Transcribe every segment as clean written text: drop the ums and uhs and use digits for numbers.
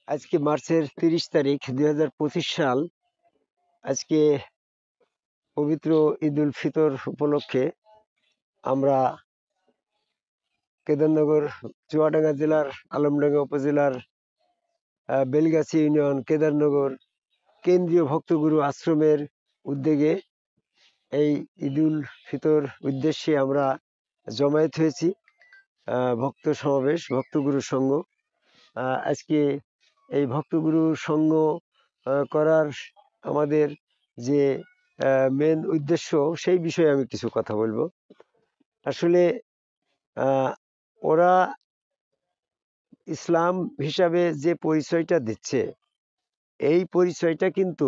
আজকে মার্চের 30 তারিখ 2025 সাল। আজকে পবিত্র ঈদ উল ফিতর উপলক্ষে আমরা কেদারনগর চুয়াডাঙ্গা জেলার আলমডাঙ্গা উপজেলার বেলগাছি ইউনিয়ন কেদারনগর কেন্দ্রীয় ভক্তগুরু আশ্রমের উদ্যোগে এই ঈদ উল ফিতর উদ্দেশ্যে আমরা জমায়েত হয়েছি। ভক্ত সমাবেশ, ভক্তগুরু সংঘ। আজকে এই ভক্তগুরু সংঘ করার আমাদের যে মেন উদ্দেশ্য, সেই বিষয়ে আমি কিছু কথা বলবো। আসলে ওরা ইসলাম হিসাবে যে পরিচয়টা দিচ্ছে, এই পরিচয়টা কিন্তু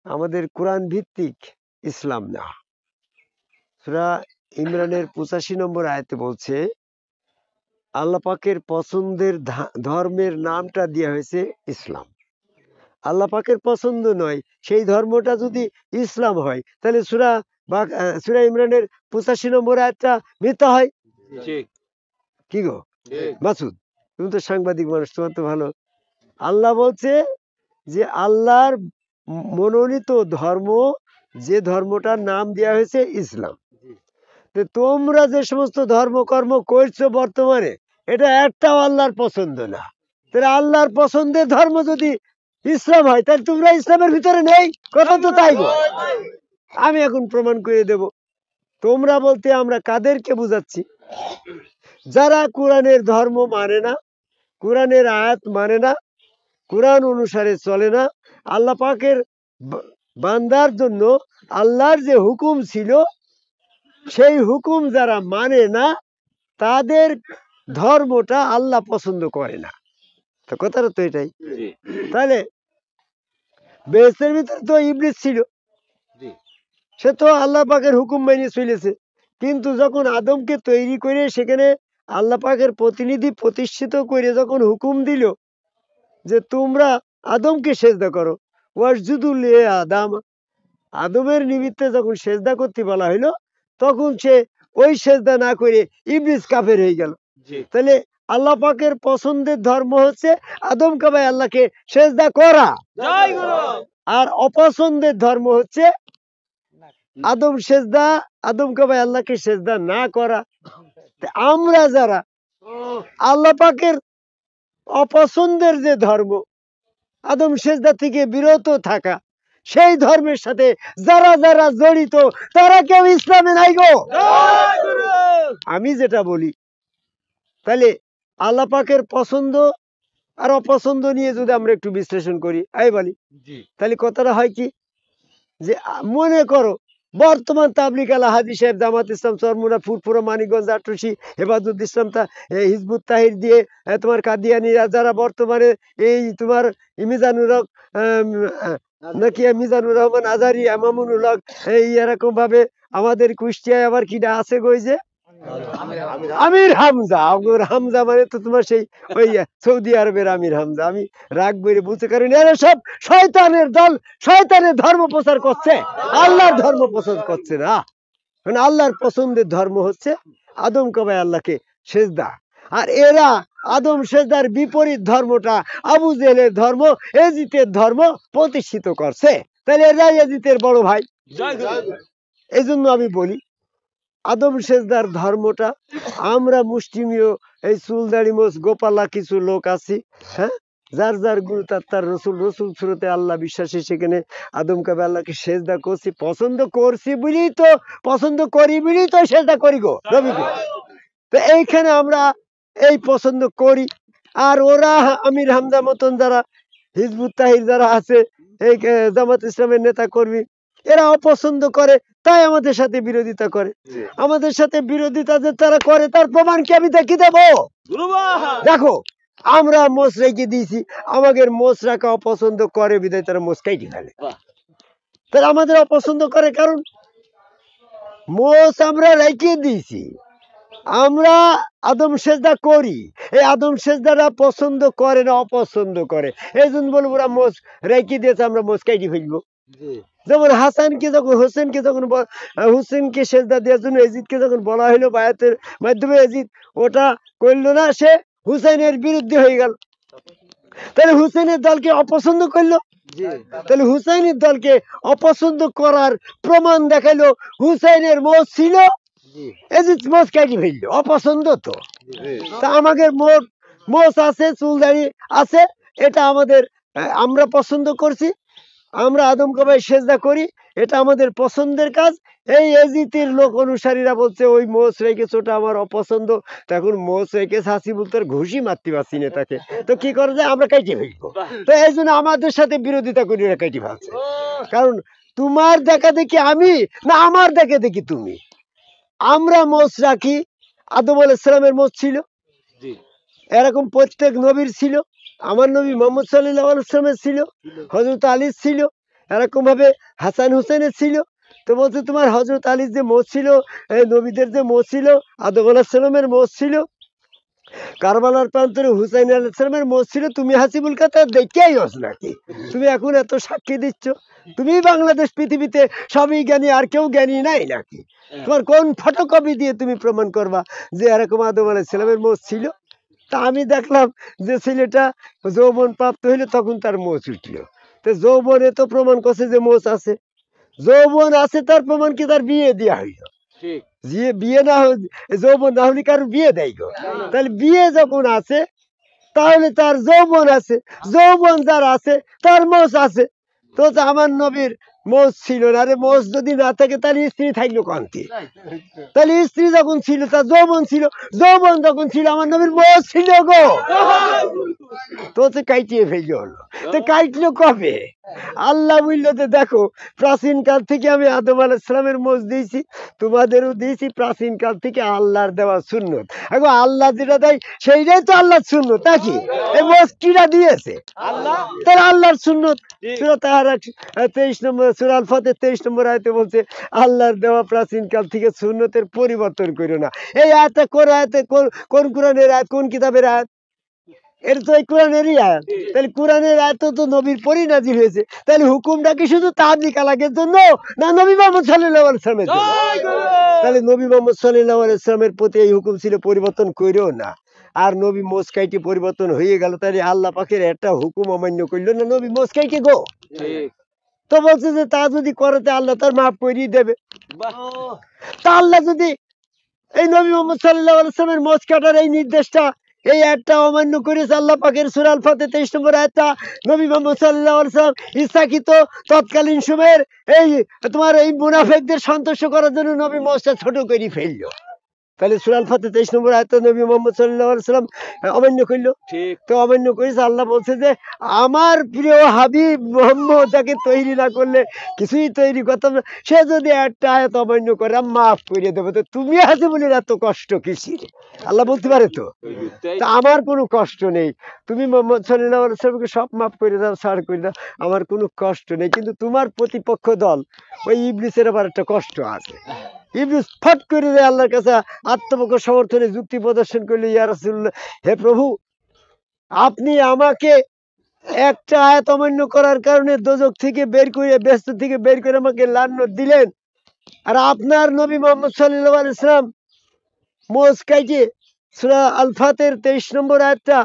আমাদের কোরআন ভিত্তিক ইসলাম না। সূরা ইমরানের 85 নম্বর আয়াতে বলছে, আল্লাহ পাকের পছন্দের ধর্মের নামটা দেওয়া হয়েছে ইসলাম। আল্লাহ পাকের পছন্দ নয় সেই ধর্মটা যদি ইসলাম হয়, তাহলে সূরা ইমরানের 85 নম্বর আয়াতটা মিথ্যা হয়। কি গো মাসুদ, তুমি তো সাংবাদিক মানুষ, তোমার তো ভালো। আল্লাহ বলছে যে আল্লাহর মনোনীত ধর্ম, যে ধর্মটার নাম দেওয়া হয়েছে ইসলাম। তোমরা যে সমস্ত ধর্মকর্ম করছো বর্তমানে, এটা একটাও আল্লাহর পছন্দ না। তাহলে আল্লাহর পছন্দের ধর্ম যদি ইসলাম হয়, তাহলে তোমরা ইসলামের ভিতরে নেই। কথা তো তাই। আমি এখন প্রমাণ করে দেব। তোমরা বলতে আমরা কাদেরকে বুঝাচ্ছি? যারা কোরআনের ধর্ম মানে না, কোরআনের আয়াত মানে না, কোরআন অনুসারে চলে না, আল্লাহ পাকের বান্দার জন্য আল্লাহর যে হুকুম ছিল সেই হুকুম যারা মানে না, তাদের ধর্মটা আল্লাহ পছন্দ করে না। তো কথাটা তো এটাই। তাহলে বেহেশতের ভিতরে তো ইবলিস ছিল, সে তো আল্লাহ পাকের হুকুম মেনে চলেছে। কিন্তু যখন আদমকে তৈরি করে সেখানে আল্লাহ পাকের প্রতিনিধি প্রতিষ্ঠিত করে যখন হুকুম দিল যে তোমরা আদমকে সেজদা করো, ওয়াসজুদু লিআদম, আদমের নিমিত্তে যখন সেজদা করতে বলা হইলো, তখন সে ওই সেজদা না করে ইবলিস কাফের হয়ে গেল। তাহলে আল্লাহ পাকের পছন্দের ধর্ম হচ্ছে আদম কাবাই আল্লাহকে সেজদা করা, আর অপছন্দের ধর্ম হচ্ছে আদম কাবাই আল্লাহকে সেজদা না করা। আমরা যারা আল্লাহ পাকের অপছন্দের যে ধর্ম, আদম সেজদা থেকে বিরত থাকা, সেই ধর্মের সাথে যারা যারা জড়িত, তারা কেউ ইসলামে নাই গো। আমি যেটা বলি, তাহলে আল্লাহ পাকের পছন্দ আর অপছন্দ নিয়ে যদি আমরা একটু বিশ্লেষণ করি, বলি, তাহলে কথাটা হয় কি, যে মনে করো বর্তমান তাবলিগ আল হাদিস সাহেব, জামাত ইসলাম চরমুনা, ফুরফুরা, মানিকগঞ্জ, আটরশি, হেফাজত ইসলাম, হিজবুত তাহির দিয়ে তোমার কাদিয়ানিরা যারা বর্তমানে এই তোমার মিজানুর হক নাকি মিজানুর রহমান আজারি, মামুনুল হক, এই এরকম ভাবে আমাদের কুষ্টিয়ায় আবার কিটা আছে গো, যে আমির হামজা। হামজা মানে তো তোমার সেই ওই সৌদি আরবের আমির হামজা। আমি রাগ বেড়ে বুঝতে পারিনি, এরা সব শয়তানের দল, শয়তানের ধর্ম প্রচার করছে, আল্লাহর ধর্ম প্রচার করছে না। মানে আল্লাহর পছন্দের ধর্ম হচ্ছে আদম কাবাই আল্লাহকে সেজদা, আর এরা আদম সেজদার বিপরীত ধর্মটা, আবু জেহেলের ধর্ম, এজিতের ধর্ম প্রতিষ্ঠিত করছে। তাহলে এরা এজিতের বড় ভাই। এই জন্য আমি বলি, আদম সেজদার ধর্মটা আমরা মুসলিমীয় এই চুলদাড়ি মোচ গোপালা কিছু লোক আছি, হ্যাঁ, যার যার গুরু তার রসুল, রসুল সুরতে আল্লাহ বিশ্বাসী, সেখানে আদম কাবে আল্লাহকে সেজদা করছি, পছন্দ করছি বলেই তো, পছন্দ করি বলেই তো সেজদা করি গো রবিকে। তো এইখানে আমরা এই পছন্দ করি, আর ওরা আমির হামজা মতন যারা হিজবুত তাহির যারা আছে, এই জামাত ইসলামের নেতা কর্মী, এরা অপছন্দ করে, তাই আমাদের সাথে বিরোধিতা করে। আমাদের সাথে বিরোধিতা যে তারা করে, তার প্রমাণ কি আমি দেখি দেবো? দেখো, আমরা মোষ রেখে দিয়েছি, আমাদের মোষ রাখা অপছন্দ করে বিধায় তারা মোষ কাইটি ফেলে। তারা আমাদের অপছন্দ করে কারণ মোষ আমরা রেখে দিয়েছি, আমরা আদম সেজদা করি, এই আদম সেজদাটা পছন্দ করে না, অপছন্দ করে। এই জন্য বলবো ওরা মোষ রেখে দিয়েছে, আমরা মোষ কাইটি ফেলবো। যেমন হাসানকে যখন, হোসেনকে যখন, হুসেনকে সেজদা দেওয়ার জন্য এজিদকে যখন বলা হইলো বায়াতের মাধ্যমে, এজিদ ওটা করলো না, সে হুসেনের বিরুদ্ধে হয়ে গেল। তাহলে হুসাইনের দলকে অপছন্দ করলো। তাহলে হুসাইনের দলকে অপছন্দ করার প্রমাণ দেখাইলো হুসাইনের মোষ ছিল এজিদ মোষ কাটি ফেললো, অপছন্দ তো। তা আমাদের মোষ আছে, চুল দাড়ি আছে, এটা আমাদের আমরা পছন্দ করছি, আমরা আদম কাবায় সেজদা করি, এটা আমাদের পছন্দের কাজ। এই এজিতের লোক অনুসারীরা বলছে ওই মোষ রেখেছে, ওটা আমার অপছন্দ। তখন মোষ রেখে হাসি বলতে ঘুষি মারতে পারছি না তাকে, তো কি করা যায়, আমরা কাটিয়ে ফেলবো। তো এই জন্য আমাদের সাথে বিরোধিতা করি, ওরা কাটি ফেলছে। কারণ তোমার দেখা দেখি আমি, না আমার দেখা দেখি তুমি। আমরা মোষ রাখি, আদম আলাইহিস সালামের মোষ ছিল, এরকম প্রত্যেক নবীর ছিল। আমার নবী মোহাম্মদ সাল্লাল্লাহু আলাইহি ওয়াসাল্লামের ছিল, হযরত আলীর ছিল, এরকম ভাবে হাসান হুসেনের ছিল। তো বলছে তোমার হযরত আলীর যে মোষ ছিল, এই নবীদের যে মোষ ছিল, আদম আলাইহিস সালামের মোষ ছিল, কারবালার প্রান্তরে হুসাইন আলাইহিস সালামের মোষ ছিল, তুমি হাসিবুল কাতার দেখিয়াই হস নাকি? তুমি এখন এত সাক্ষী দিচ্ছ, তুমি বাংলাদেশ পৃথিবীতে সবই জ্ঞানী, আর কেউ জ্ঞানী নাই নাকি? তোমার কোন ফটোকপি দিয়ে তুমি প্রমাণ করবা যে এরকম আদম আলাইহিস সালামের মোষ ছিল? তা আমি দেখলাম যে ছেলেটা যৌবন প্রাপ্ত হইলে তখন তার মোষ উঠল। তো যৌবনে তো প্রমাণ করছে যে মোষ আছে, যৌবন আছে তার প্রমাণ কি তার বিয়ে দেওয়া হইল? যে বিয়ে না যৌবন না হলে কারো বিয়ে দেয় গো? তাহলে বিয়ে যখন আছে তাহলে তার যৌবন আছে, যৌবন যার আছে তার মোষ আছে। তো আমার নবীর মোষ ছিল না রে, মোষ যদি না থাকে তাহলে স্ত্রী থাকলো কান্তি। তাহলে স্ত্রী যখন ছিল তার যৌবন ছিল, যৌবন যখন ছিল আমার নবীর মোষ ছিল গো। তো কাইটিয়ে ফেললো হলো। তো কাইটলো কবে? আল্লাহ বললো যে দেখো, প্রাচীন কাল থেকে আমি আদম আলাইহিস সালামের মোষ দিয়েছি, তোমাদেরও দিয়েছি, প্রাচীন কাল থেকে আল্লাহর দেওয়া সুন্নত। এখন আল্লাহ যেটা দেয় সেইটাই তো আল্লাহর সুন্নত নাকি? এই মোষ কিরা দিয়েছে? তার আল্লাহর সুন্নত। সূরা তাহারা 23 নম্বর, সূরা আল ফাতির 23 নম্বর আয়াতে বলছে আল্লাহর দেওয়া প্রাচীন কাল থেকে সুন্নতের পরিবর্তন করো না। এই আয়াতে কোন আয়াতে, কোন কোরআনের আয়াত, কোন কিতাবের আয়াত? এটা তো এই কোরআনেরই আয়াত। তাহলে কোরআনের আয়াত তো নবীর পরই নাজিল হয়েছে। তাহলে হুকুমটা কি শুধু তাবলীগ আলাগের জন্য, না নবী মুহাম্মদ সাল্লাল্লাহু আলাইহি ওয়াসাল্লামের জন্য? তাহলে নবী মুহাম্মদ সাল্লাল্লাহু আলাইহি ওয়াসাল্লামের প্রতি এই হুকুম ছিল পরিবর্তন কইরো না। আর নবী মোষ কাইটে পরিবর্তন হয়ে গেল, তাহলে আল্লাহ পাকের একটা হুকুম অমান্য করলো না নবী মোষ কাইটে গো। তো বলছে যে তা যদি করে আল্লাহ তার মাফ করিয়ে দেবে। তা আল্লাহ যদি এই নবী মুহাম্মদ সাল্লাল্লাহু আলাইহি ওয়াসাল্লামের মোষ কাটার এই নির্দেশটা, এই আয়াতটা অমান্য করেছে, আল্লাহ পাকের সূরা আল ফাতির 23 নম্বর আয়াতটা নবী মুহাম্মদ সাল্লাল্লাহু আলাইহি ওয়াসাল্লাম ইচ্ছাকৃত তৎকালীন সময়ের এই তোমার এই মুনাফিকদের সন্তুষ্ট করার জন্য নবী মোষটা ছোট করে ফেললো। তাহলে সূরা আল ফাতির 23 নম্বর আয়াত নবী মুহাম্মদ সাল্লাল্লাহু আলাইহি ওয়াসাল্লাম অমান্য করলো। তো অমান্য করেছে, আল্লাহ বলছে যে আমার প্রিয় হাবিব মুহাম্মদ তাকে তৈরি না করলে কিছুই তৈরি করতাম না, সে যদি একটা আয়াত অমান্য করে আমি মাফ করে দেবো। তো তুমি আছে বলে এত কষ্ট কিসের? আল্লাহ বলতে পারে তো। তা আমার কোনো কষ্ট নেই, তুমি মুহাম্মদ সাল্লাল্লাহু আলাইহি ওয়াসাল্লামকে সব মাফ করে দাও, ছাড় করে দাও, আমার কোনো কষ্ট নেই। কিন্তু তোমার প্রতিপক্ষ দল ওই ইবলিসের আবার একটা কষ্ট আছে। ইবলিস ফট করে দেয় আল্লাহর কাছে আত্মপক্ষ সমর্থনে যুক্তি প্রদর্শন করলে, ইয়া রাসূলুল্লাহ, হে প্রভু, আপনি আমাকে একটা আয়াত অমান্য করার কারণে দোজখ থেকে বের করে, ব্যস্ত থেকে বের করে আমাকে লানত দিলেন, আর আপনার নবী মুহাম্মদ সাল্লাল্লাহু আলাইহি ওয়াসাল্লাম মোষ কাইটে সূরা আল ফাতির 23 নম্বর আয়াতটা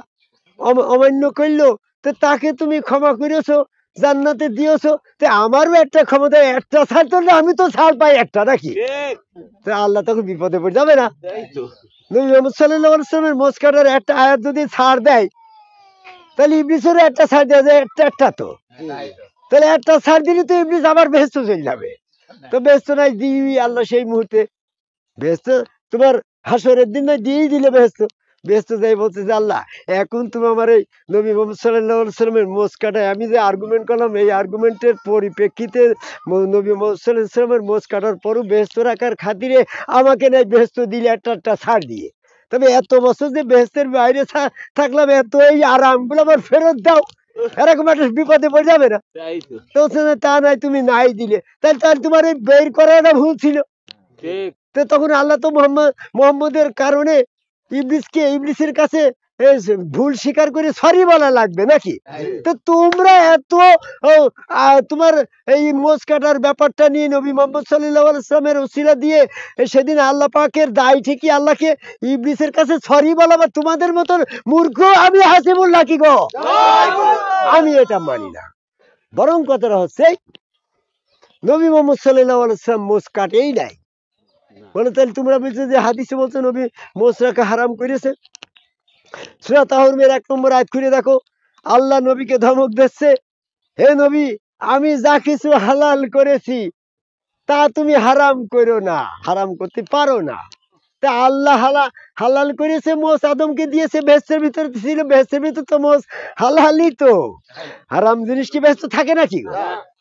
অমান্য করলো, তো তাকে তুমি ক্ষমা করেছো, জান্নাতে দিয়েছো, তো আমারও একটা ক্ষমতা, একটা ছাড় তো না, আমি তো ছাড় পাই একটা নাকি? তো আল্লাহ তখন বিপদে পড়ে যাবে না? নবী মুহাম্মদ সাল্লাল্লাহু আলাইহি ওয়াসাল্লামের মোষ কাটার একটা আয়াত যদি ছাড় দেয়, তাহলে ইবলিসেরও একটা ছাড় দেওয়া যায়, একটা তো। তাহলে একটা ছাড় দিলে তো ইবলিস আবার বেহেশতে চলে যাবে। তো বেহেশত নাই দিবি আল্লাহ সেই মুহূর্তে, বেহেশত তোমার হাসরের দিন নাই দিয়েই দিলে বেহেশত। বেহেশত যাই বলছে যে আল্লাহ, এখন তুমি আমার এই নবী মুহাম্মদ সাল্লাল্লাহু আলাইহি ওয়াসাল্লামের মোষ কাটায় আমি যে আর্গুমেন্ট করলাম, এই আর্গুমেন্টের পরিপ্রেক্ষিতে নবী মুহাম্মদ সাল্লাল্লাহু আলাইহি ওয়াসাল্লামের মোষ কাটার পরও বেহেশত রাখার খাতিরে আমাকে নাই বেহেশত দিলে একটা ছাড় দিয়ে। তবে এত বছর যে বেহেশতের বাইরে থাকলাম, এত এই আরামগুলো আমার ফেরত দাও, এরকম একটা বিপদে পড়ে যাবে না? তো তা নাই, তুমি নাই দিলে, তাহলে তোমার এই বের করাটা ভুল ছিল। তো তখন আল্লাহ তো মোহাম্মদের কারণে ইবলিসের কাছে ভুল স্বীকার করে সরি বলা লাগবে নাকি? তো তোমরা এত তোমার এই মোজ কাটার ব্যাপারটা নিয়ে নবী মোহাম্মদ সাল্লাল্লাহু আলাইহি ওয়াসাল্লামের উসিলা দিয়ে সেদিন আল্লাহ পাকের দায় ঠিকই আল্লাহকে ইবলিসের কাছে সরি বলা, তোমাদের মতন মূর্খ আমি হাসিবুল নাকি গো? আমি এটা মানি না। বরং কথাটা হচ্ছে নবী মোহাম্মদ সাল্লাল্লাহু আলাইহি ওয়াসাল্লাম মোজ কাটেই নাই বলে, তাহলে তোমরা বলছো যে হাদিসে বলছো নবী মোজ রাখা হারাম করেছে। সূরা তাহরিমের 1 নম্বর আয়াত খুলে দেখো, আল্লাহ নবীকে ধমক দিচ্ছে, হে নবী, আমি যা কিছু হালাল করেছি তা তুমি হারাম করো না, হারাম করতে পারো না। তা আল্লাহ হালাল করেছে, মোষ আদমকে দিয়েছে, বেহেশতের ভিতরে ছিল, বেহেশতের ভিতর তো মোষ হালালই, তো হারাম জিনিস কি বেহেশতে থাকে নাকি?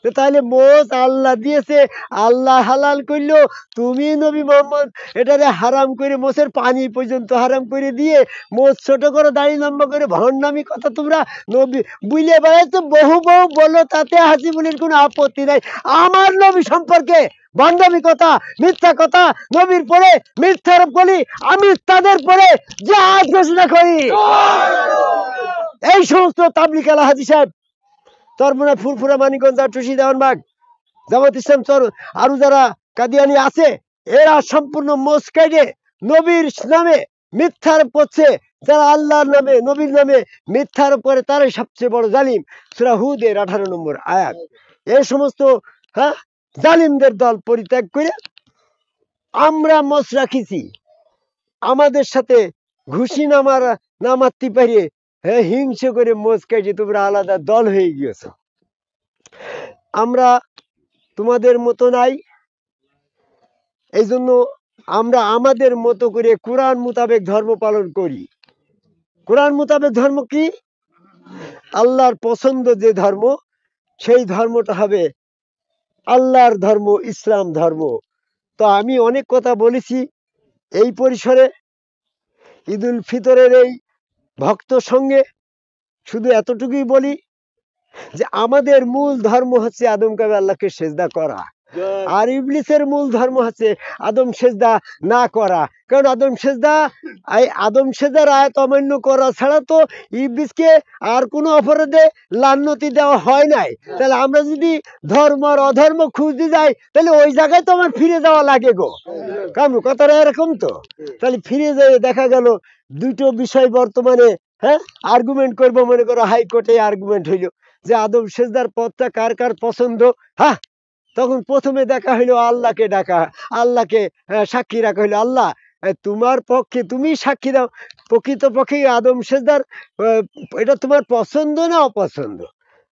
তো তাহলে মোষ আল্লাহ দিয়েছে, আল্লাহ হালাল করলো, তুমি নবী মোহাম্মদ এটারে হারাম করে মোষের পানি পর্যন্ত হারাম করে দিয়ে মোষ ছোট করে দাড়ি লম্বা করে ভণ্ডামি কথা তোমরা নবী বুঝলে বেড়াচ্ছ, বহু বহু বলো, তাতে হাসিবুলের কোনো আপত্তি নাই। আমার নবী সম্পর্কে ভণ্ডামি কথা, মিথ্যা কথা নবীর পরে মিথ্যা আরোপ করি, আমি তাদের পরে জিহাদ ঘোষণা করি। এই সমস্ত তাবলিগ আলা হাজী সাহেব, চরমোনাই, ফুরফুরা, মানিকগঞ্জ, আটুসি, দেওয়ানবাগ, জামাত ইসলাম আরো যারা কাদিয়ানি আছে, এরা সম্পূর্ণ মোষ কেটে নবীর নামে মিথ্যা আরোপ করছে। যারা আল্লাহর নামে নবীর নামে মিথ্যা আরোপ করে তারাই সবচেয়ে বড় জালিম। সূরা হুদের 18 নম্বর আয়াত। এই সমস্ত জালিমদের দল পরিত্যাগ করে আমরা মোষ রাখিছি, আমাদের সাথে ঘুষি না মারতে পারিয়ে হিংসে করে মোষ কেটে তোমরা আলাদা দল হয়ে গিয়েছ। আমরা তোমাদের মতো নাই, এই জন্য আমরা আমাদের মতো করে কোরআন মোতাবেক ধর্ম পালন করি। কোরআন মোতাবেক ধর্ম কি? আল্লাহর পছন্দ যে ধর্ম, সেই ধর্মটা হবে আল্লাহর ধর্ম, ইসলাম ধর্ম। তো আমি অনেক কথা বলেছি এই পরিসরে ঈদুল ফিতরের এই ভক্ত সঙ্গে, শুধু এতটুকুই বলি যে আমাদের মূল ধর্ম হচ্ছে আদম কাবে আল্লাহকে সেজদা করা, আর ইবলিসের মূল ধর্ম হচ্ছে আদম সেজদা না করা। কারণ আদম সেজদার আয়াত অমান্য করা ছাড়া তো ইবলিসকে আর কোনো অপরাধে লান্নতি দেওয়া হয় নাই। তাহলে আমরা যদি ধর্ম আর অধর্ম খুঁজতে যাই, তাহলে ওই জায়গায় তো আমার ফিরে যাওয়া লাগে গো। কারণ কথাটা এরকম, তো তাহলে ফিরে যেয়ে দেখা গেল দুটো বিষয় বর্তমানে আর্গুমেন্ট করবো, মনে করো হাইকোর্টে আর্গুমেন্ট হইল যে আদম সেজদার পথটা কার কার পছন্দ। তখন প্রথমে দেখা হইলো আল্লাহকে ডাকা, আল্লাহকে সাক্ষী রাখা হইলো, আল্লাহ তোমার পক্ষে তুমি সাক্ষী দাও, প্রকৃত পক্ষে আদম সেজদার এটা তোমার পছন্দ না অপছন্দ?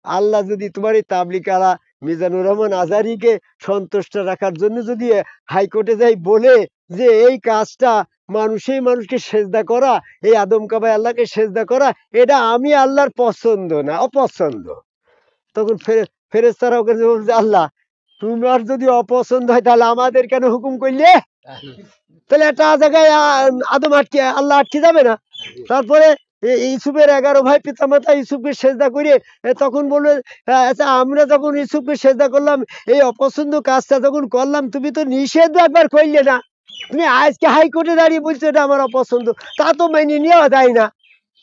আল্লাহ যদি তোমার এই তাবলিগ আলা মিজানুর রহমান আজহারীকে সন্তুষ্ট রাখার জন্য যদি হাইকোর্টে যাই বলে যে এই কাজটা মানুষকে সেজদা করা, এই আদম কাবায় আল্লাহকে সেজদা করা, এটা আমি আল্লাহর পছন্দ না অপছন্দ, তখন ফেরেশতারা ওকে বলছে, আল্লাহ তোমার যদি অপছন্দ হয় তাহলে আমাদের কেন হুকুম করলে? তাহলে একটা জায়গায় আদম আল্লাহ আটকে যাবে না? তারপরে ইউসুফের 11 ভাই পিতামাতা ইউসুফকে সেজদা করে তখন বলবে, আচ্ছা আমরা যখন ইউসুফকে সেজদা করলাম, এই অপছন্দ কাজটা যখন করলাম, তুমি তো নিষেধ একবার করলে না, তুমি আজকে হাইকোর্টে দাঁড়িয়ে বলছো এটা আমার অপছন্দ, তা তো মেনে নেওয়া যায় না।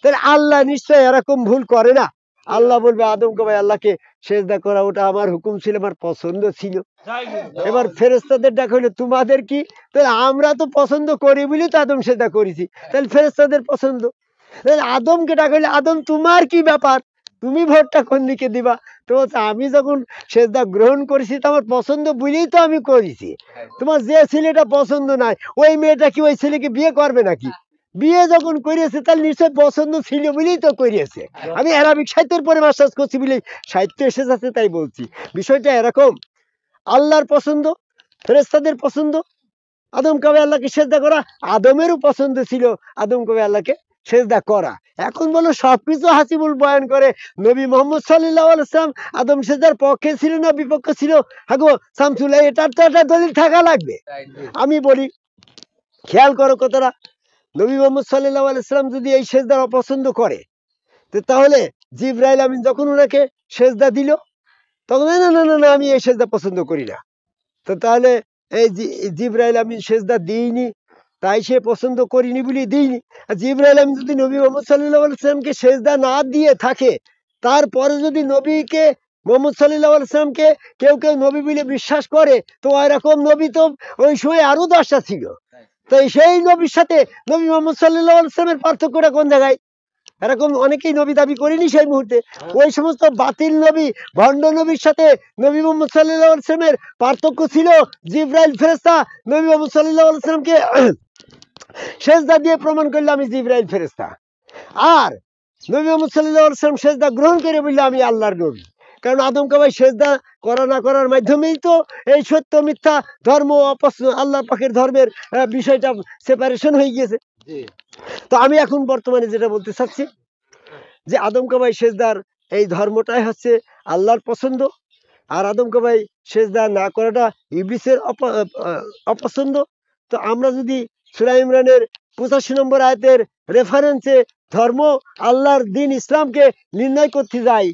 তাহলে আল্লাহ নিশ্চয় এরকম ভুল করে না। আল্লাহ বলবে আদমকে, ভাই আল্লাহকে সেজদা করা ওটা আমার হুকুম ছিল, আমার পছন্দ ছিল। এবার ফেরেশতাদের ডাক হইলো, তোমাদের কি? তাহলে আমরা তো পছন্দ করি বলি তো আদম সেজদা করেছি, তাহলে ফেরেশতাদের পছন্দ। তাহলে আদমকে ডাক হইলো, আদম তোমার কি ব্যাপার, তুমি ভোটটা কোন দিকে দিবা? তো আমি যখন সেজদা গ্রহণ করেছি তো আমার পছন্দ বুঝেই তো আমি করেছি। তোমার যে ছেলেটা পছন্দ নাই, ওই মেয়েটা কি ওই ছেলেকে বিয়ে করবে নাকি? বিয়ে যখন করিয়েছে তাহলে নিশ্চয় পছন্দ ছিল বলেই তো করিয়েছে। আমি আরবিক সাহিত্যের পরে মাস্টার্স করছি বলেই সাহিত্য এসে যাচ্ছে, তাই বলছি। বিষয়টা এরকম, আল্লাহর পছন্দ, ফেরেশতাদের পছন্দ, আদম কাবে আল্লাহকে সেজদা করা, আদমেরও পছন্দ ছিল আদম কাবে আল্লাহকে সেজদা করা। এখন বলো সবকিছু হাসিবুল বয়ান করে, নবী মোহাম্মদ সাল্লাল্লাহু আলাইহি ওয়াসাল্লাম আদম সেজদার পক্ষে ছিল না বিপক্ষে ছিল? হাগো শামসুল্লাহ, এটার তো একটা দলিল থাকা লাগবে। আমি বলি, খেয়াল করো কথাটা, নবী মোহাম্মদ সাল্লাল্লাহু আলাইহি ওয়াসাল্লাম যদি এই সেজদার অপছন্দ করে, তাহলে জিবরাইল আমিন যখন ওনাকে সেজদা দিল, তখন না না না না আমি এই সেজদা পছন্দ করি না, তো তাহলে এই জিবরাইল আমিন সেজদা দিইনি, তাই সে পছন্দ করিনি বলে দিইনি। জিবরাইল আমিন যদি নবী মোহাম্মদ সাল্লাল্লাহু আলাইহি সাল্লামকে সেজদা না দিয়ে থাকে, তারপরে যদি নবীকে মোহাম্মদ সাল্লাল্লাহু আলাইহি সাল্লামকে কেউ কেউ নবী বলে বিশ্বাস করে, তো এরকম নবী তো ওই সময় আরো 10টা ছিল। তাই সেই নবীর সাথে নবী মোহাম্মদ সাল্লাল্লাহু আলাইহি সাল্লামের পার্থক্যটা কোন জায়গায়? এরকম অনেকেই নবী দাবি করেনি সেই মুহূর্তে। ওই সমস্ত বাতিল নবী, ভণ্ড নবীর সাথে নবী মোহাম্মদ সাল্লাল্লাহু আলাইহি সাল্লামের পার্থক্য ছিল জিবরাইল ফেরেশতা নবী মোহাম্মদ সাল্লাল্লাহু আলাইহি সাল্লামকে সেজদা দিয়ে প্রমাণ করলে আমি জিবরাইল ফেরেশতা, আর নবী মোহাম্মদ সাল্লাল্লাহু আলাইহি সাল্লাম সেজদা গ্রহণ করে বললে আমি আল্লাহর নবী। কারণ আদমকে ভাই সেজদা করা না করার মাধ্যমেই তো এই সত্য মিথ্যা ধর্ম আল্লাহ পাকের ধর্মের বিষয়টা সেপারেশন হয়ে গিয়েছে। তো আমি এখন বর্তমানে যেটা বলতে চাচ্ছি যে আদম কাবাই সেজদার এই ধর্মটাই হচ্ছে আল্লাহর পছন্দ, আর আদম কাবাই সেজদা না করাটা ইবলিসের অপছন্দ। তো আমরা যদি সূরা ইমরানের 85 নম্বর আয়াতের রেফারেন্সে ধর্ম আল্লাহর দিন ইসলামকে নির্ণয় করতে যাই,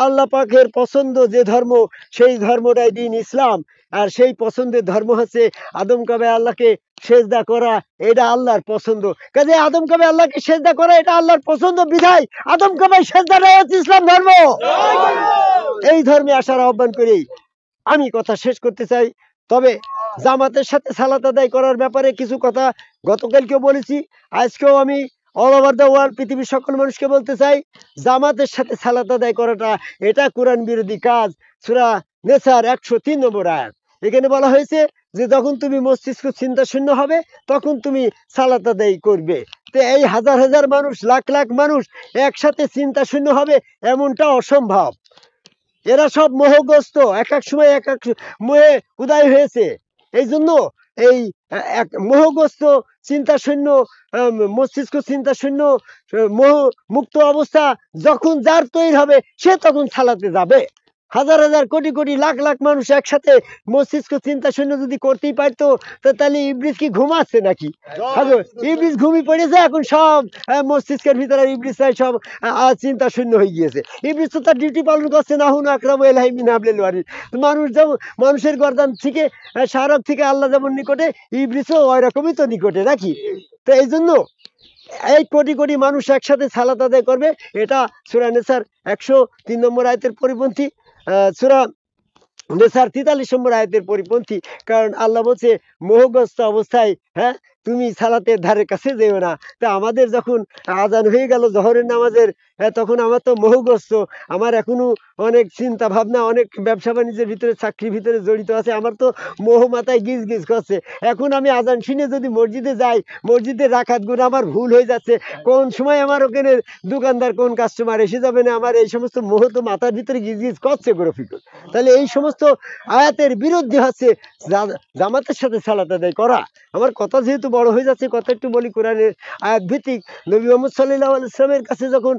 আল্লাহ পাকের পছন্দ যে ধর্ম সেই ধর্মটাই দিন ইসলাম, আর সেই পছন্দের ধর্ম হচ্ছে আদম কাবে আল্লাহকে সেজদা করা, এটা আল্লাহর পছন্দ। কাজে আদম কাবে আল্লাহকে সেজদা করা এটা আল্লাহর পছন্দ, বিধায় আদম কাবে সেজদাটাই হচ্ছে ইসলাম ধর্ম। এই ধর্মে আসার আহ্বান করেই আমি কথা শেষ করতে চাই। তবে জামাতের সাথে সালাত আদায় করার ব্যাপারে কিছু কথা গতকালকেও বলেছি, আজকেও আমি অল ওভার দ্য ওয়ার্ল্ড পৃথিবীর সকল মানুষকে বলতে চাই, জামাতের সাথে সালাত আদায় করাটা এটা কোরআন বিরোধী কাজ। সূরা নেসার 103 নম্বর আয়াত, এখানে বলা হয়েছে যে যখন তুমি মস্তিষ্ক চিন্তা শূন্য হবে তখন তুমি সালাত আদায় করবে। তো এই হাজার হাজার মানুষ, লাখ লাখ মানুষ একসাথে চিন্তা শূন্য হবে এমনটা অসম্ভব। এরা সব মোহগ্রস্ত, এক এক সময় এক এক মোহে উদয় হয়েছে। এই জন্য এই এক মোহগ্রস্ত চিন্তা শূন্য, মস্তিষ্ক চিন্তা শূন্য, মোহ মুক্ত অবস্থা যখন যার তৈরি হবে সে তখন সালাতে যাবে। হাজার হাজার কোটি কোটি লাখ লাখ মানুষ একসাথে মস্তিষ্ক চিন্তা শূন্য যদি করতেই পারতো, তাহলে ইবলিস কি ঘুমাচ্ছে নাকি? ইবলিস ঘুমিয়ে পড়েছে, এখন সব মস্তিষ্কের ভিতরে ইবলিসরাই সব চিন্তা শূন্য হয়ে গিয়েছে। ইবলিস তো তার ডিউটি পালন করছে, না হুন আকরামু ইলাইহি মিন হাবলিল ওয়ারিদ। মানুষ যেমন মানুষের গর্দান থেকে শাহরগ থেকে আল্লাহ যেমন নিকটে, ইবলিসও ওই রকমই তো নিকটে নাকি? তো এই জন্য এই কোটি কোটি মানুষ একসাথে সালাত আদায় করবে, এটা সূরা নেসার 103 নম্বর আয়াতের পরিপন্থী, সূরা নেসার 43 নম্বর আয়াতের পরিপন্থী। কারণ আল্লাহ বলছে মোহগ্রস্ত অবস্থায় তুমি সালাতের ধারে কাছে যেও না। তা আমাদের যখন আজান হয়ে গেল জোহরের নামাজের, তখন আমার তো মোহগ্রস্ত, আমার এখনো অনেক চিন্তা ভাবনা, অনেক ব্যবসা বাণিজ্যের ভিতরে, চাকরির ভিতরে জড়িত আছে, আমার তো মোহ মাথায় গিজ গিজ করছে। এখন আমি আজান শুনে যদি মসজিদে যাই, মসজিদের রাকাত গুলো আমার ভুল হয়ে যাচ্ছে, কোন সময় আমার ওখানে দোকানদার কোন কাস্টমার এসে যাবে না, আমার এই সমস্ত মোহ তো মাথার ভিতরে গিজ গিজ করছে গ্রফিকুল। তাহলে এই সমস্ত আয়াতের বিরুদ্ধে হচ্ছে জামাতের সাথে সালাত আদায় করা। আমার কথা যেহেতু বড় হয়ে যাচ্ছে, কথা একটু বলি কোরআনের আয়াত ভিত্তিক। নবী মুহাম্মদ সাল্লাল্লাহু আলাইহি ওয়াসাল্লামের কাছে যখন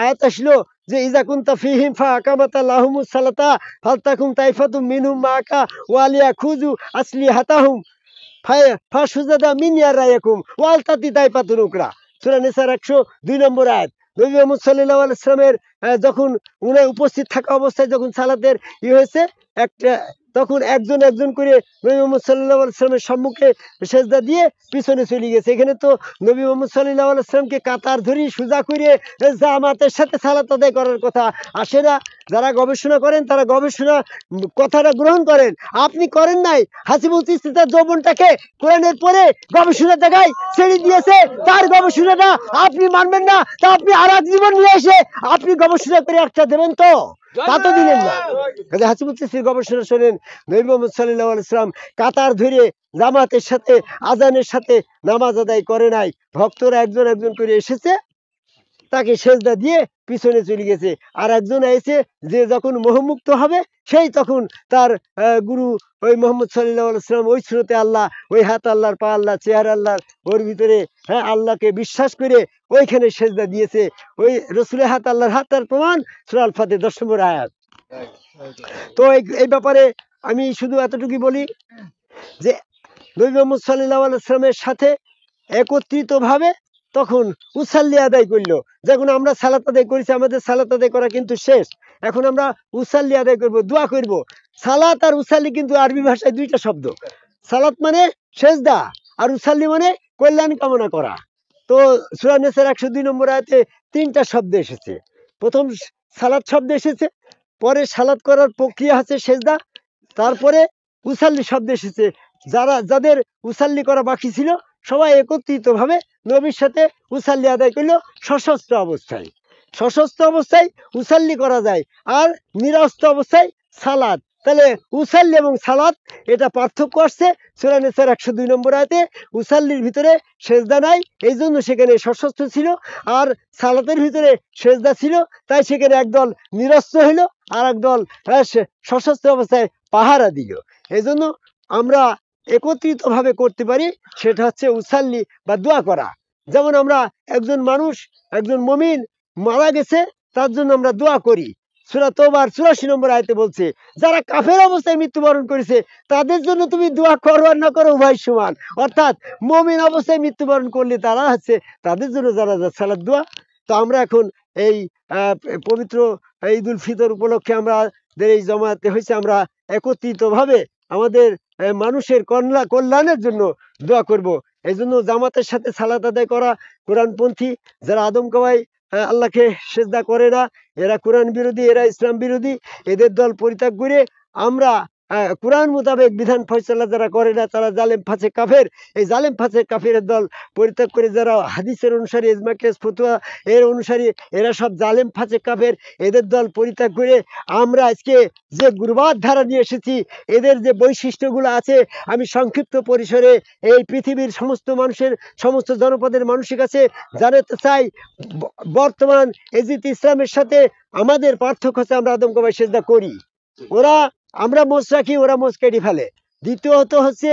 আয়াত আসলো যে ইজা কুনতা ফীহিম ফাআকামাতা লাহুমুস সালাতা ফালতাকুম তাইফাতুম মিনহুম মাআকা ওয়া লিয়াখুযু আসলিহাতাহুম ফাশুজাদা মিন ইয়ারায়াকুম ওয়ালতাতি তাইফাতুন উকরা। সূরা নিসার 102 নম্বর আয়াত। নবী মুহাম্মদ সাল্লাল্লাহু আলাইহি ওয়াসাল্লামের যখন উনি উপস্থিত থাকা অবস্থায় যখন সালাতের হয়েছে, একটা তখন একজন একজন করে নবী মুহাম্মদ সাল্লাল্লাহু আলাইহি ওয়াসাল্লামের সম্মুখে সেজদা দিয়ে পিছনে চলে গেছে। এখানে তো নবী মুহাম্মদ সাল্লাল্লাহু আলাইহি ওয়াসাল্লামকে কাতার ধরি সোজা করে জামাতের সাথে সালাত আদায় করার কথা আসে না। যারা গবেষণা করেন তারা গবেষণা কথাটা গ্রহণ করেন, আপনি করেন নাই। হাসিবুল চিশতি তার যৌবনটাকে কোরআনের পরে গবেষণা দেখায় ছেড়ে দিয়েছে, তার গবেষণাটা আপনি মানবেন না, তা আপনি আর এক জীবন নিয়ে এসে আপনি গবেষণা করে একটা দেবেন তো, তা তো দিলেন না। কাজে হাসিবুল চিশতির গবেষণা শোনেন, নবী মুহাম্মদ সাল্লাল্লাহু আলাইহি ওয়াসাল্লাম কাতার ধরে জামাতের সাথে আজানের সাথে নামাজ আদায় করে নাই, ভক্তরা একজন একজন করে এসেছে, তাকে সেজদা দিয়ে পিছনে চলে গেছে। আর একজন এসে যে যখন মোহমুক্ত হবে সেই তখন তার গুরু ওই মোহাম্মদ সাল্লাল্লাহু আলাইহি ওয়াসাল্লাম ওই সুরতে আল্লাহ, ওই হাত আল্লাহর, পা আল্লাহ, চেহারা আল্লাহর, ওর ভিতরে আল্লাহকে বিশ্বাস করে ওইখানে সেজদা দিয়েছে। ওই রসুলের হাত আল্লাহর হাত, তার প্রমাণ সূরা আল ফাতির 10 নম্বর আয়াত। তো এই ব্যাপারে আমি শুধু এতটুকুই বলি যে নবী মুহাম্মদ সাল্লাল্লাহু আলাইহি ওয়াসাল্লামের সাথে একত্রিতভাবে তখন উসাল্লি আদায় করলো। যখন আমরা সালাত আদায় করেছি, আমাদের সালাত আদায় করা কিন্তু শেষ, এখন আমরা উসাল্লি আদায় করব, দোয়া করব। সালাত আর উসাল্লি কিন্তু আরবি ভাষায় দুইটা শব্দ। সালাত মানে সেজদা, আর উসাল্লি মানে কল্যাণ কামনা করা। তো সূরা নিসার 102 নম্বর আয়াতে 3টা শব্দ এসেছে। প্রথম সালাত শব্দ এসেছে, পরে সালাত করার প্রক্রিয়া আছে সেজদা, তারপরে উসাল্লি শব্দ এসেছে। যাদের উসাল্লি করা বাকি ছিল সবাই একত্রিত ভাবে নবীর সাথে উসাল্লি আদায় করলো সশস্ত্র অবস্থায়। সশস্ত্র অবস্থায় উসাল্লি করা যায়, আর নিরস্ত্র অবস্থায় সালাত। তাহলে উসাল্লি এবং সালাত এটা পার্থক্য আসছে সূরা নিসার 102 নম্বর আয়াতে। উসাল্লির ভিতরে সেজদা নাই, এই জন্য সেখানে সশস্ত্র ছিল, আর সালাতের ভিতরে সেজদা ছিল, তাই সেখানে একদল নিরস্ত্র হইলো আর একদল সশস্ত্র অবস্থায় পাহারা দিল। এই জন্য আমরা একত্রিত ভাবে করতে পারি, সেটা হচ্ছে উসাল্লি বা দোয়া করা। যেমন আমরা একজন মানুষ, একজন মুমিন মারা গেছে, তার জন্য আমরা দোয়া করি। সূরা তওবার 84 নম্বর আয়াতে বলছে, যারা কাফের অবস্থায় মৃত্যুবরণ করেছে তাদের জন্য তুমি দোয়া করো আর না করো উভয় সমান। অর্থাৎ মুমিন অবস্থায় মৃত্যুবরণ করলে তারা হচ্ছে তাদের জন্য জানাজা সালাত দোয়া। তো আমরা এখন এই পবিত্র ঈদুল ফিতর উপলক্ষে আমাদের এই জমাতে হয়েছে, আমরা একত্রিত ভাবে আমাদের মানুষের কল্যাণের জন্য দোয়া করব। এই জন্য জামাতের সাথে সালাত আদায় করা কোরআনপন্থী যারা আদম কাওয়াই আল্লাহকে সেজদা করে না, এরা কোরআন বিরোধী, এরা ইসলাম বিরোধী, এদের দল পরিত্যাগ করে আমরা কোরআন মোতাবেক বিধান ফয়সালা যারা করে না তারা জালেম ফাসেক কাফের। এই জালেম ফাসেক কাফেরের দল পরিত্যাগ করে যারা হাদিসের অনুসারী, ইজমা কিয়াস ফতোয়া এর অনুসারী, এরা সব জালেম ফাসেক কাফের, এদের দল পরিত্যাগ করে আমরা আজকে যে গুরবাদ ধারা নিয়ে এসেছি, এদের যে বৈশিষ্ট্যগুলো আছে আমি সংক্ষিপ্ত পরিসরে এই পৃথিবীর সমস্ত মানুষের, সমস্ত জনপদের মানুষের কাছে জানাতে চাই। বর্তমান এজিদ ইসলামের সাথে আমাদের পার্থক্য হচ্ছে আমরা আদম কাওয়াই সেজদা করি, আমরা মোচ রাখি, ওরা মোচ কেটে ফেলে। দ্বিতীয়ত হচ্ছে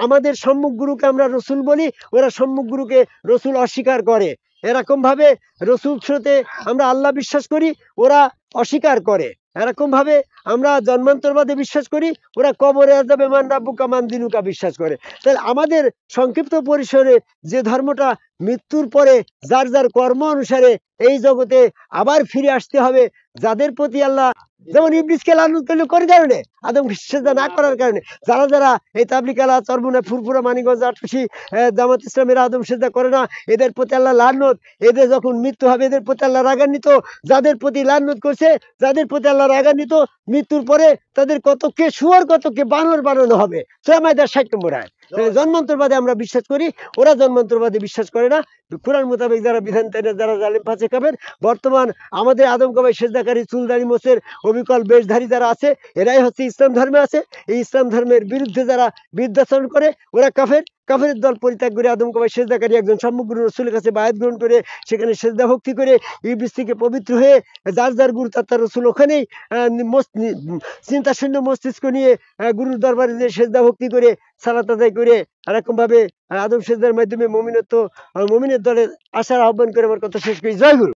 আমাদের সম্মুখ গুরুকে আমরা রসুল বলি, ওরা সম্মুখ গুরুকে রসুল অস্বীকার করে। এরকম ভাবে রসুল স্রোতে আমরা আল্লাহ বিশ্বাস করি, ওরা অস্বীকার করে। এরকম ভাবে আমরা জন্মান্তরবাদে বিশ্বাস করি, ওরা কবরে আযাবে মান রাব্বুকা মান দিনুকা বিশ্বাস করে। তাহলে আমাদের সংক্ষিপ্ত পরিসরে যে ধর্মটা মৃত্যুর পরে যার যার কর্ম অনুসারে এই জগতে আবার ফিরে আসতে হবে, যাদের প্রতি আল্লাহ যেমন ইবলিসকে লানত করলো কোন কারণে? আদম সেজদা না করার কারণে। যারা যারা এই তাবলিগ আলা, চরমুনা, ফুরফুরা, মানিকগঞ্জ, আটুসি, জামাত ইসলামের আদম সেজদা করে না, এদের প্রতি আল্লাহ লানত। এদের যখন মৃত্যু হবে এদের প্রতি আল্লাহ রাগান্বিত। যাদের প্রতি লানত করছে, যাদের প্রতি আল্লাহ রাগান্বিত, মৃত্যুর পরে তাদের কতকে শুয়োর, কতকে বানর বানানো হবে। সূরা মাইদার 60 নম্বর আয়াত। জন্মান্তরবাদে আমরা বিশ্বাস করি, ওরা জন্মান্তরবাদে বিশ্বাস করে না। কোরআন মোতাবেক যারা বিধান দেয় না, যারা জালেম ফাসেক কাফের, বর্তমান আমাদের আদম কাওয়াই সেজদাকারী, চুলদাড়ি মোছের অবিকল বেশধারী যারা আছে, এরাই হচ্ছে ইসলাম ধর্মে আছে। এই ইসলাম ধর্মের বিরুদ্ধে যারা বিদ্যাচরণ করে ওরা কাফের। কাফেরের দল পরিত্যাগ করে আদম কাওয়াই সেজদাকারী একজন সম্মুখ গুরু রসুলের কাছে বায়াত গ্রহণ করে সেখানে সেজদা ভক্তি করে ইবলিস থেকে পবিত্র হয়ে যার যার গুরু তার রসুল ওখানেই চিন্তা শূন্য মস্তিষ্ক নিয়ে গুরুর দরবারে যে সেজদা ভক্তি করে সালাত আদায় করে এরকম ভাবে আদম সেজদার মাধ্যমে মুমিনের দলে আসার আহ্বান করে আমার কথা শেষ করি। জয় গুরু।